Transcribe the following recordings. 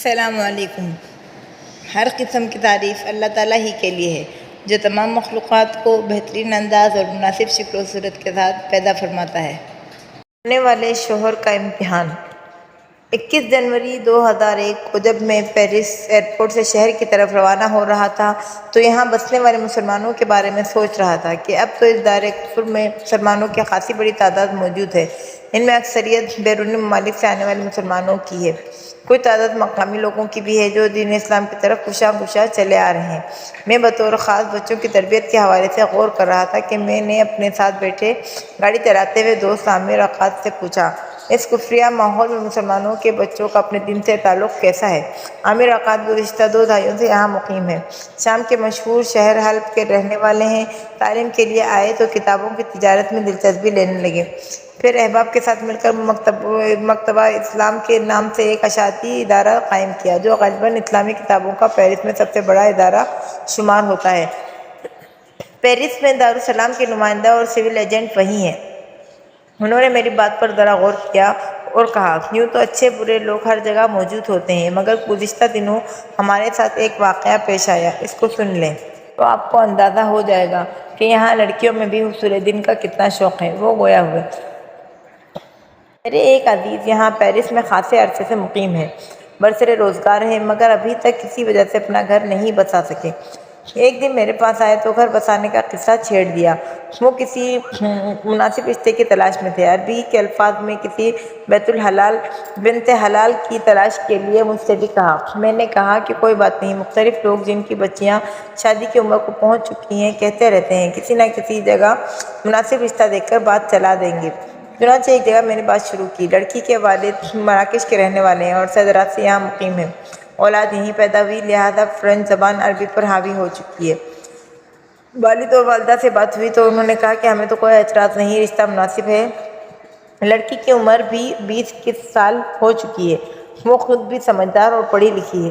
السلام علیکم۔ ہر قسم کی تعریف اللہ تعالیٰ ہی کے لیے ہے، جو تمام مخلوقات کو بہترین انداز اور مناسب شکل و صورت کے ساتھ پیدا فرماتا ہے۔ ہونے والے شوہر کا امتحان۔ 21 جنوری 2001 کو جب میں پیرس ایئرپورٹ سے شہر کی طرف روانہ ہو رہا تھا تو یہاں بسنے والے مسلمانوں کے بارے میں سوچ رہا تھا کہ اب تو اس دار کفر میں مسلمانوں کی خاصی بڑی تعداد موجود ہے۔ ان میں اکثریت بیرونی ممالک سے آنے والے مسلمانوں کی ہے۔ کچھ تعداد مقامی لوگوں کی بھی ہے جو دین اسلام کی طرف خواہاں خواہاں چلے آ رہے ہیں۔ میں بطور خاص بچوں کی تربیت کے حوالے سے غور کر رہا تھا کہ میں نے اپنے ساتھ بیٹھے گاڑی چلاتے ہوئے دوست عامر عقاد سے پوچھا، اس کفریہ ماحول میں مسلمانوں کے بچوں کا اپنے دین سے تعلق کیسا ہے؟ عامر عقاد گزشتہ 2 دہائیوں سے یہاں مقیم ہیں۔ شام کے مشہور شہر حلب کے رہنے والے ہیں۔ تعلیم کے لیے آئے تو کتابوں کی تجارت میں دلچسپی لینے لگے۔ پھر احباب کے ساتھ مل کر مکتبہ اسلام کے نام سے ایک اشاعتی ادارہ قائم کیا، جو غالباً اسلامی کتابوں کا پیرس میں سب سے بڑا ادارہ شمار ہوتا ہے۔ پیرس میں دارالسلام کے نمائندہ اور سول ایجنٹ وہی ہیں۔ انہوں نے میری بات پر ذرا غور کیا اور کہا، یوں تو اچھے برے لوگ ہر جگہ موجود ہوتے ہیں، مگر گزشتہ دنوں ہمارے ساتھ ایک واقعہ پیش آیا، اس کو سن لیں تو آپ کو اندازہ ہو جائے گا کہ یہاں لڑکیوں میں بھی حصول دین کا کتنا شوق ہے۔ وہ گویا ہوئے، میرے ایک عزیز یہاں پیرس میں خاصے عرصے سے مقیم ہیں، برسر روزگار ہیں، مگر ابھی تک کسی وجہ سے اپنا گھر نہیں بسا سکے۔ ایک دن میرے پاس آئے تو گھر بسانے کا قصہ چھیڑ دیا۔ وہ کسی مناسب رشتے کی تلاش میں تھے۔ عربی کے الفاظ میں کسی بیت الحلال بنت حلال کی تلاش کے لیے مجھ سے بھی کہا۔ میں نے کہا کہ کوئی بات نہیں، مختلف لوگ جن کی بچیاں شادی کی عمر کو پہنچ چکی ہیں کہتے رہتے ہیں کسی نہ کسی جگہ مناسب رشتہ دیکھ کر بات چلا دیں گے۔ چنانچہ ایک جگہ میں نے بات شروع کی۔ لڑکی کے والد مراکش کے رہنے والے ہیں اور عرصہ دراز سے یہاں مقیم ہیں۔ اولاد یہیں پیدا ہوئی، لہٰذا فرینچ زبان عربی پر حاوی ہو چکی ہے۔ والد اور والدہ سے بات ہوئی تو انہوں نے کہا کہ ہمیں تو کوئی اعتراض نہیں، رشتہ مناسب ہے۔ لڑکی کی عمر بھی 20-21 سال ہو چکی ہے۔ وہ خود بھی سمجھدار اور پڑھی لکھی ہے،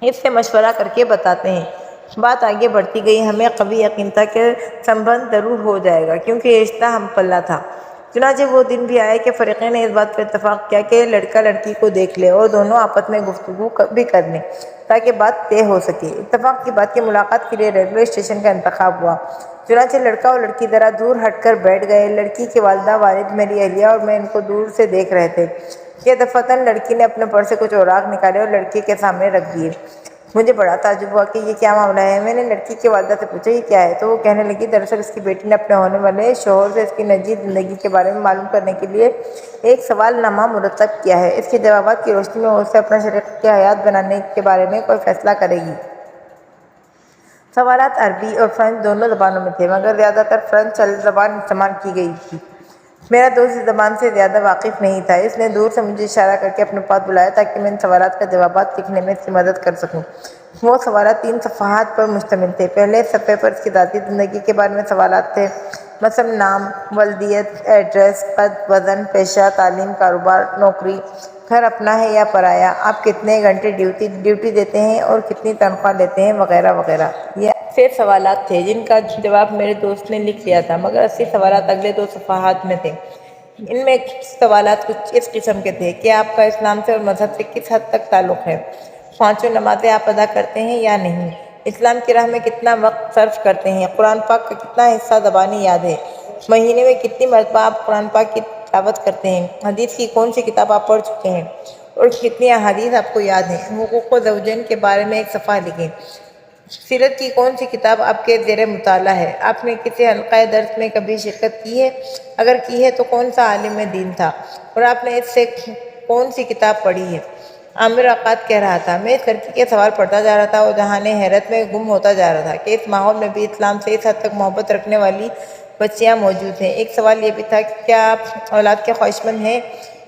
اس سے مشورہ کر کے بتاتے ہیں۔ بات آگے بڑھتی گئی۔ ہمیں قوی یقین تھا کہ سنبندھ ضرور ہو جائے گا، کیونکہ یہ رشتہ ہم پلہ تھا۔ چنانچہ وہ دن بھی آئے کہ فریقین نے اس بات پر اتفاق کیا کہ لڑکا لڑکی کو دیکھ لے اور دونوں آپس میں گفتگو بھی کر لیں تاکہ بات طے ہو سکے۔ اتفاق کی بات کہ ملاقات کے لیے ریلوے اسٹیشن کا انتخاب ہوا۔ چنانچہ لڑکا اور لڑکی ذرا دور ہٹ کر بیٹھ گئے۔ لڑکی کے والدہ، والد، میری اہلیہ اور میں ان کو دور سے دیکھ رہے تھے کہ دفعتاً لڑکی نے اپنے پرس سے کچھ اوراق نکالے اور لڑکے کے سامنے رکھ دیے۔ مجھے بڑا تعجب ہوا کہ یہ کیا معاملہ ہے۔ میں نے لڑکی کی والدہ سے پوچھا، یہ کیا ہے؟ تو وہ کہنے لگی، دراصل اس کی بیٹی نے اپنے ہونے والے شوہر سے اس کی نجی زندگی کے بارے میں معلوم کرنے کے لیے ایک سوال نامہ مرتب کیا ہے۔ اس کے جوابات کی روشنی میں وہ اسے اپنا شریک حیات بنانے کے بارے میں کوئی فیصلہ کرے گی۔ سوالات عربی اور فرینچ دونوں زبانوں میں تھے، مگر زیادہ تر فرینچ زبان استعمال کی گئی تھی۔ میرا دوست اس زبان سے زیادہ واقف نہیں تھا۔ اس نے دور سے مجھے اشارہ کر کے اپنے پاس بلایا تاکہ میں ان سوالات کا جوابات لکھنے میں اس کی مدد کر سکوں۔ وہ سوالات 3 صفحات پر مشتمل تھے۔ پہلے صفحے پر اس کی ذاتی زندگی کے بارے میں سوالات تھے، مثلا نام، والدیت، ایڈریس، قد، وزن، پیشہ، تعلیم، کاروبار، نوکری، گھر اپنا ہے یا پرایا، آپ کتنے گھنٹے ڈیوٹی دیتے ہیں اور کتنی تنخواہ لیتے ہیں، وغیرہ وغیرہ۔ یہ ایسے سوالات تھے جن کا جواب میرے دوست نے لکھ لیا تھا، مگر 80 سوالات اگلے 2 صفحات میں تھے۔ ان میں سوالات کچھ اس قسم کے تھے کہ آپ کا اسلام سے اور مذہب سے کس حد تک تعلق ہے، 5 نمازیں آپ ادا کرتے ہیں یا نہیں، اسلام کی راہ میں کتنا وقت صرف کرتے ہیں، قرآن پاک کا کتنا حصہ زبانی یاد ہے، مہینے میں کتنی مرتبہ آپ قرآن پاک کی تلاوت کرتے ہیں، حدیث کی کون سی کتاب آپ پڑھ چکے ہیں اور کتنی احادیث آپ کو یاد ہیں، حقوق الزوجین کے بارے میں ایک صفحہ لکھیں، سیرت کی کون سی کتاب آپ کے زیر مطالعہ ہے، آپ نے کسی حلقہ درس میں کبھی شرکت کی ہے، اگر کی ہے تو کون سا عالم دین تھا اور آپ نے اس سے کون سی کتاب پڑھی ہے۔ عامر عقاد کہہ رہا تھا، میں اس لڑکی کے سوال پڑھتا جا رہا تھا اور جہان حیرت میں گم ہوتا جا رہا تھا کہ اس ماحول میں بھی اسلام سے اس حد تک محبت رکھنے والی بچیاں موجود ہیں۔ ایک سوال یہ بھی تھا کہ کیا آپ اولاد کے خواہشمند ہیں،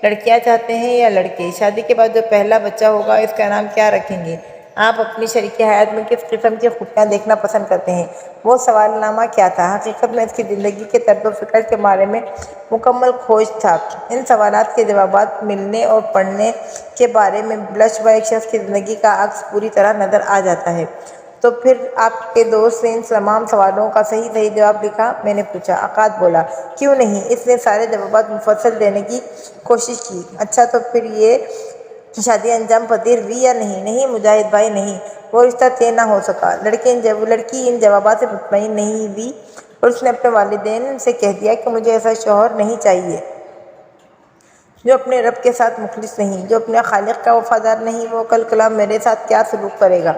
لڑکیاں چاہتے ہیں یا لڑکے، شادی کے بعد جو پہلا بچہ ہوگا اس کا نام کیا رکھیں گے، آپ اپنی شریک حیات میں کس قسم کی خوبیاں دیکھنا پسند کرتے ہیں۔ وہ سوال نامہ کیا تھا؟ حقیقت میں اس کی زندگی کے طرز و فکر کے بارے میں مکمل کھوج تھا۔ ان سوالات کے جوابات ملنے اور پڑھنے کے بعد میں بلش ایک شخص کی زندگی کا عکس پوری طرح نظر آ جاتا ہے۔ تو پھر آپ کے دوست نے ان تمام سوالوں کا صحیح جواب لکھا؟ میں نے پوچھا۔ عقاد بولا، کیوں نہیں، اس نے سارے جوابات مفصل دینے کی کوشش کی۔ اچھا، تو پھر یہ شادی انجام پذیر ہوئی یا نہیں؟ نہیں مجاہد بھائی نہیں، وہ رشتہ طے نہ ہو سکا۔ لڑکی ان جوابات سے مطمئن نہیں ہوئی اور اس نے اپنے والدین سے کہہ دیا کہ مجھے ایسا شوہر نہیں چاہیے جو اپنے رب کے ساتھ مخلص نہیں، جو اپنے خالق کا وفادار نہیں، وہ کل کلام میرے ساتھ کیا سلوک کرے گا۔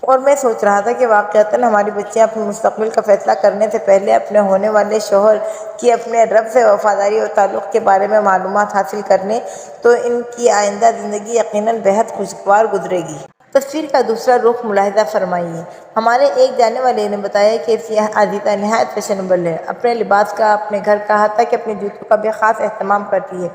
اور میں سوچ رہا تھا کہ واقعتاً ہماری بچیاں اپنے مستقبل کا فیصلہ کرنے سے پہلے اپنے ہونے والے شوہر کی اپنے رب سے وفاداری اور تعلق کے بارے میں معلومات حاصل کرنے تو ان کی آئندہ زندگی یقیناً بہت خوشگوار گزرے گی۔ تصویر کا دوسرا رخ ملاحظہ فرمائیے۔ ہمارے ایک جاننے والے نے بتایا کہ سیاہ عزیزہ نہایت فیشنیبل ہے، اپنے لباس کا، اپنے گھر کا، حتیٰ کہ اپنے جوتوں کا بھی خاص اہتمام کرتی ہے۔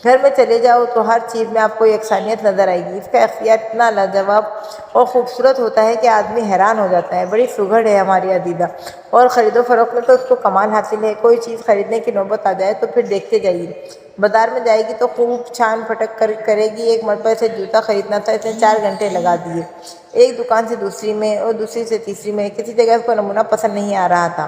گھر میں چلے جاؤ تو ہر چیز میں آپ کو یکسانیت نظر آئے گی۔ اس کا اختیار اتنا لاجواب اور خوبصورت ہوتا ہے کہ آدمی حیران ہو جاتا ہے۔ بڑی سگڑھ ہے ہماری عزیزہ، اور خرید و فروخت میں تو اس کو کمال حاصل ہے۔ کوئی چیز خریدنے کی نوبت آ جائے تو پھر دیکھتے جائیے۔ بازار میں جائے گی تو خوب چھان پھٹک کرے گی۔ ایک مرتبہ سے جوتا خریدنا تھا، اس نے 4 گھنٹے لگا دیے، ایک دکان سے دوسری میں اور دوسری سے تیسری میں۔ کسی جگہ اس کو نمونہ پسند نہیں آ رہا تھا،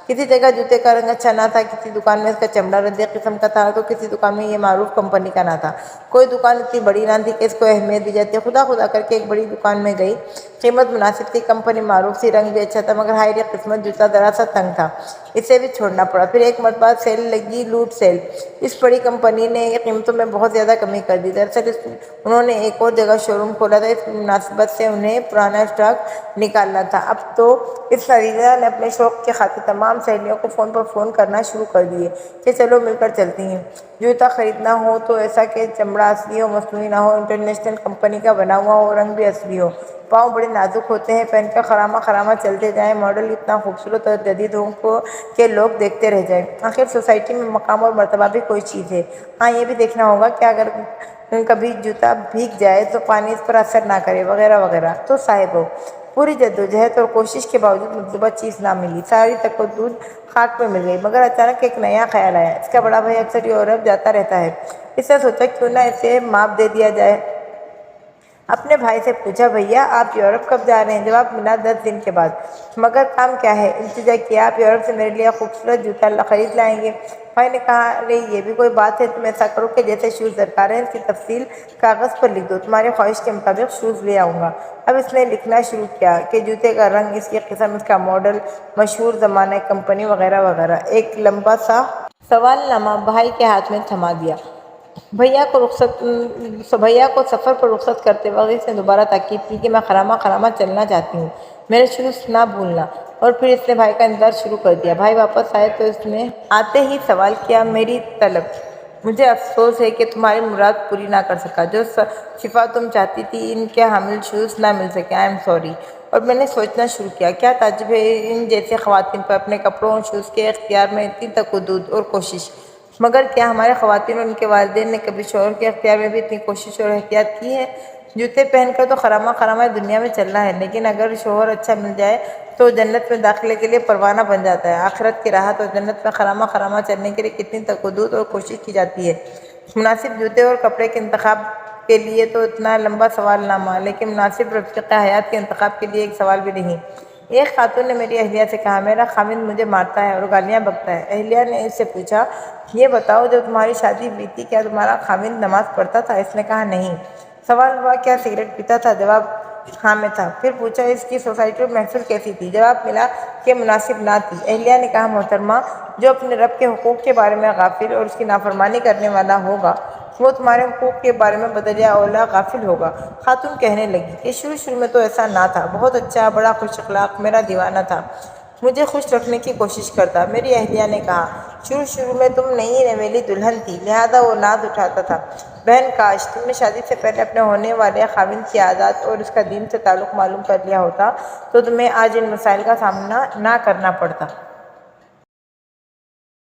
کسی جگہ جوتے کا رنگ اچھا نہ تھا، کسی دکان میں اس کا چمڑا ردیئ قسم کا تھا تو کسی دکان میں یہ معروف کمپنی کا نہ تھا۔ کوئی دکان اتنی بڑی نہ تھی کہ اس کو اہمیت دی جاتی۔ خدا کر کے ایک بڑی دکان میں گئی، قیمت مناسب تھی، کمپنی معروف تھی، رنگ بھی اچھا تھا، مگر ہائے رے قسمت، جوتا ذرا سا تنگ تھا، اسے بھی چھوڑنا پڑا۔ پھر ایک مرتبہ سیل لگی، لوٹ سیل۔ اس بڑی کمپنی نے قیمتوں میں بہت زیادہ کمی کر دی۔ دراصل انہوں نے ایک اور جگہ شو روم کھولا تھا، اس مناسبت سے انہیں پرانا اسٹاک نکالنا تھا۔ اب تو اس عزیزہ نے اپنے شوق کی خاطر تمام سہیلیوں کو فون پر فون کرنا شروع کر دیے کہ چلو مل کر چلتی ہیں۔ جوتا خریدنا ہو تو ایسا کہ چمڑا اصلی ہو، مصنوعی نہ ہو، انٹرنیشنل کمپنی کا بنا ہوا ہو، رنگ بھی اصلی ہو۔ پاؤں بڑے نازک ہوتے ہیں، پہن کر خراما چلتے جائیں، ماڈل اتنا خوبصورت اور جدید ہو کہ لوگ دیکھتے رہ جائیں۔ آخر سوسائٹی میں مقام اور مرتبہ بھی کوئی چیز ہے۔ ہاں یہ بھی دیکھنا ہوگا کہ اگر کبھی جوتا بھیگ جائے تو پانی اس پر اثر نہ کرے، وغیرہ وغیرہ۔ تو صاحبو، پوری جدوجہد اور کوشش کے باوجود مطلوبہ چیز نہ ملی، ساری تقدس خاک میں مل گئی۔ مگر اچانک ایک نیا خیال آیا۔ اس کا بڑا بھائی اکثر یورپ جاتا رہتا ہے، اس نے سوچا کیوں نہ اسے ماپ دے دیا جائے۔ اپنے بھائی سے پوچھا، بھیا آپ یورپ کب جا رہے ہیں؟ جواب ملا 10 دن کے بعد۔ مگر کام کیا ہے؟ التجا کیا، آپ یورپ سے میرے لیے خوبصورت جوتا خرید لائیں گے؟ بھائی نے کہا، ارے یہ بھی کوئی بات ہے، تم ایسا کرو کہ جیسے شوز درکار ہیں اس کی تفصیل کاغذ پر لکھ دو، تمہاری خواہش کے مطابق شوز لے آؤں گا۔ اب اس نے لکھنا شروع کیا کہ جوتے کا رنگ، اس کی قسم، اس کا ماڈل، مشہور زمانہ کمپنی، وغیرہ وغیرہ۔ ایک لمبا سا سوال نامہ بھائی کے ہاتھ میں تھما دیا۔ بھیا کو سفر پر رخصت کرتے وقت اس نے دوبارہ تاکید کی کہ میں خراما چلنا چاہتی ہوں، میرے شوز نہ بھولنا۔ اور پھر اس نے بھائی کا انتظار شروع کر دیا۔ بھائی واپس آئے تو اس نے آتے ہی سوال کیا، میری طلب، مجھے افسوس ہے کہ تمہاری مراد پوری نہ کر سکا، جو صفات تم چاہتی تھی ان کے حامل شوز نہ مل سکے، آئی ایم سوری۔ اور میں نے سوچنا شروع کیا، کیا تعجب ہے ان جیسے خواتین پر اپنے کپڑوں اور شوز کے اختیار میں اتنی تقدس اور کوشش۔ مگر کیا ہمارے خواتین اور ان کے والدین نے کبھی شوہر کے اختیار میں بھی اتنی کوشش اور احتیاط کی ہے؟ جوتے پہن کر تو خراما دنیا میں چلنا ہے، لیکن اگر شوہر اچھا مل جائے تو جنت میں داخلے کے لیے پروانہ بن جاتا ہے۔ آخرت کی راحت اور جنت میں خراما چلنے کے لیے کتنی تقدس اور کوشش کی جاتی ہے۔ مناسب جوتے اور کپڑے کے انتخاب کے لیے تو اتنا لمبا سوال نامہ، لیکن مناسب رفیق حیات کے انتخاب کے لیے ایک سوال بھی نہیں۔ ایک خاتون نے میری اہلیہ سے کہا، میرا خاوند مجھے مارتا ہے اور گالیاں بکتا ہے۔ اہلیہ نے اس سے پوچھا، یہ بتاؤ جب تمہاری شادی ہوئی تھی کیا تمہارا خاوند نماز پڑھتا تھا؟ اس نے کہا، نہیں۔ سوال ہوا، کیا سگریٹ پیتا تھا؟ جواب، ہاں میں تھا۔ پھر پوچھا، اس کی سوسائٹی اور محفل کیسی تھی؟ جواب ملا کہ مناسب نہ تھی۔ اہلیہ نے کہا، محترمہ، جو اپنے رب کے حقوق کے بارے میں غافل اور اس کی نافرمانی کرنے والا ہوگا وہ تمہارے حقوق کے بارے میں بدلِ اولیٰ غافل ہوگا۔ خاتون کہنے لگی کہ شروع میں تو ایسا نہ تھا، بہت اچھا، بڑا خوش اخلاق، میرا دیوانہ تھا، مجھے خوش رکھنے کی کوشش کرتا۔ میری اہلیہ نے کہا، شروع میں تم نئی نویلی دلہن تھی، لہذا وہ ناز اٹھاتا تھا۔ بہن، کاش تم نے شادی سے پہلے اپنے ہونے والے خاوند کی عادات اور اس کا دین سے تعلق معلوم کر لیا ہوتا تو تمہیں آج ان مسائل کا سامنا نہ کرنا پڑتا۔